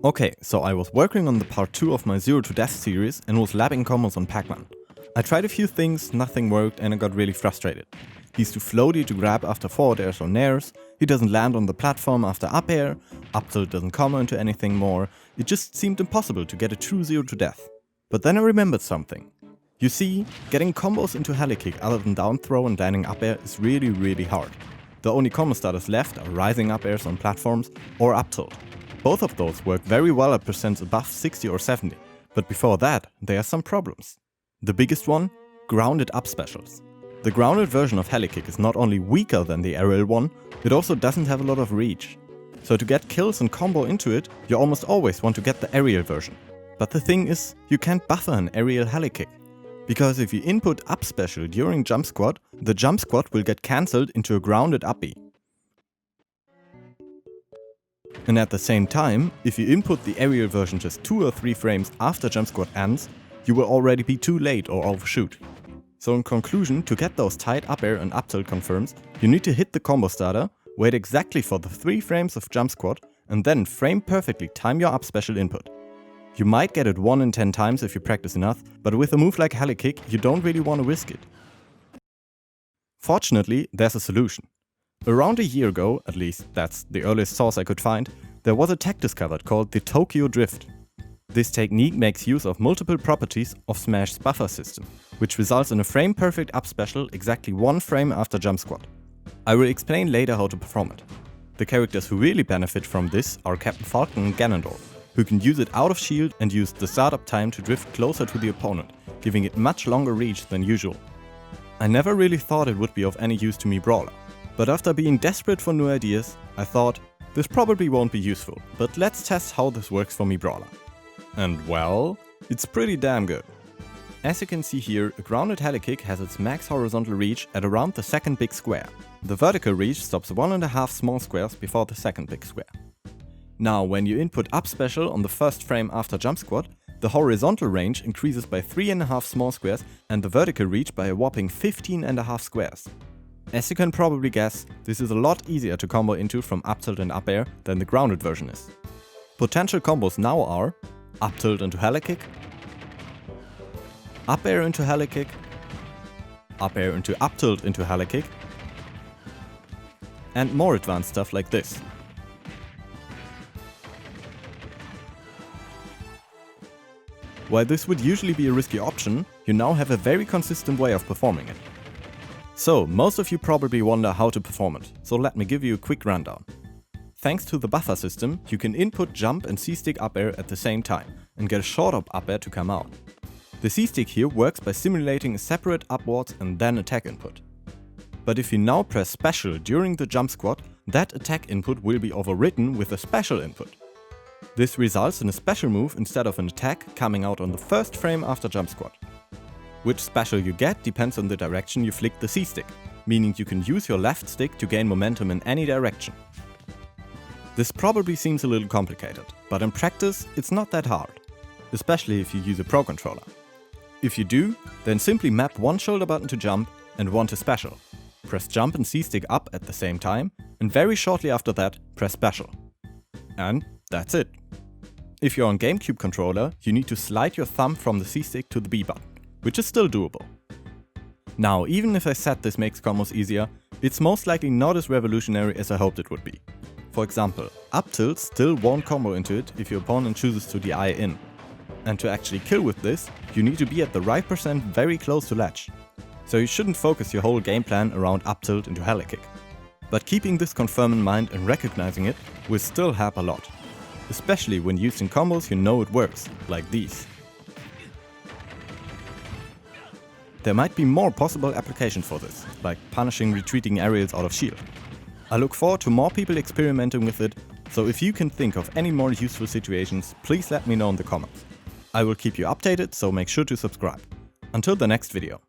Okay, so I was working on the part 2 of my Zero to Death series and was labbing combos on Pac-Man. I tried a few things, nothing worked and I got really frustrated. He's too floaty to grab after forward airs or nairs, he doesn't land on the platform after up air, up tilt doesn't combo into anything more, it just seemed impossible to get a true Zero to Death. But then I remembered something. You see, getting combos into Helikick other than down throw and landing up air is really hard. The only combo starters left are rising up airs on platforms or up tilt. Both of those work very well at percents above 60 or 70, but before that there are some problems. The biggest one? Grounded up specials. The grounded version of Helikick is not only weaker than the aerial one, it also doesn't have a lot of reach. So to get kills and combo into it, you almost always want to get the aerial version. But the thing is, you can't buffer an aerial Helikick. Because if you input up special during jump squat, the jump squat will get cancelled into a grounded up B. And at the same time, if you input the aerial version just 2 or 3 frames after jump squat ends, you will already be too late or overshoot. So in conclusion, to get those tight up air and up tilt confirms, you need to hit the combo starter, wait exactly for the 3 frames of jump squat, and then frame perfectly time your up special input. You might get it 1 in 10 times if you practice enough, but with a move like Helikick, you don't really want to risk it. Fortunately, there's a solution. Around a year ago, at least that's the earliest source I could find, there was a tech discovered called the Tokyo Drift. This technique makes use of multiple properties of Smash's buffer system, which results in a frame-perfect up special exactly 1 frame after jump squat. I will explain later how to perform it. The characters who really benefit from this are Captain Falcon and Ganondorf, who can use it out of shield and use the startup time to drift closer to the opponent, giving it much longer reach than usual. I never really thought it would be of any use to Mii Brawler. But after being desperate for new ideas, I thought, this probably won't be useful, but let's test how this works for Mii Brawler. And well, it's pretty damn good. As you can see here, a grounded Helikick has its max horizontal reach at around the second big square. The vertical reach stops 1.5 small squares before the second big square. Now, when you input up special on the first frame after jump squat, the horizontal range increases by 3.5 small squares and the vertical reach by a whopping 15.5 squares. As you can probably guess, this is a lot easier to combo into from up tilt and up air than the grounded version is. Potential combos now are up tilt into Helikick, up air into Helikick, up air into up tilt into Helikick, and more advanced stuff like this. While this would usually be a risky option, you now have a very consistent way of performing it. So, most of you probably wonder how to perform it, so let me give you a quick rundown. Thanks to the buffer system, you can input jump and C-stick up air at the same time, and get a short up air to come out. The C-stick here works by simulating a separate upwards and then attack input. But if you now press special during the jump squat, that attack input will be overwritten with a special input. This results in a special move instead of an attack coming out on the first frame after jump squat. Which special you get depends on the direction you flick the C-stick, meaning you can use your left stick to gain momentum in any direction. This probably seems a little complicated, but in practice it's not that hard, especially if you use a Pro Controller. If you do, then simply map one shoulder button to jump and one to special. Press jump and C-stick up at the same time, and very shortly after that, press special. And that's it. If you're on GameCube controller, you need to slide your thumb from the C-stick to the B button, which is still doable. Now, even if I said this makes combos easier, it's most likely not as revolutionary as I hoped it would be. For example, up tilt still won't combo into it if your opponent chooses to DI in. And to actually kill with this, you need to be at the right percent very close to ledge. So you shouldn't focus your whole game plan around up tilt into Helikick. But keeping this confirm in mind and recognizing it will still help a lot. Especially when using combos you know it works, like these. There might be more possible applications for this, like punishing retreating aerials out of shield. I look forward to more people experimenting with it, so if you can think of any more useful situations, please let me know in the comments. I will keep you updated, so make sure to subscribe. Until the next video.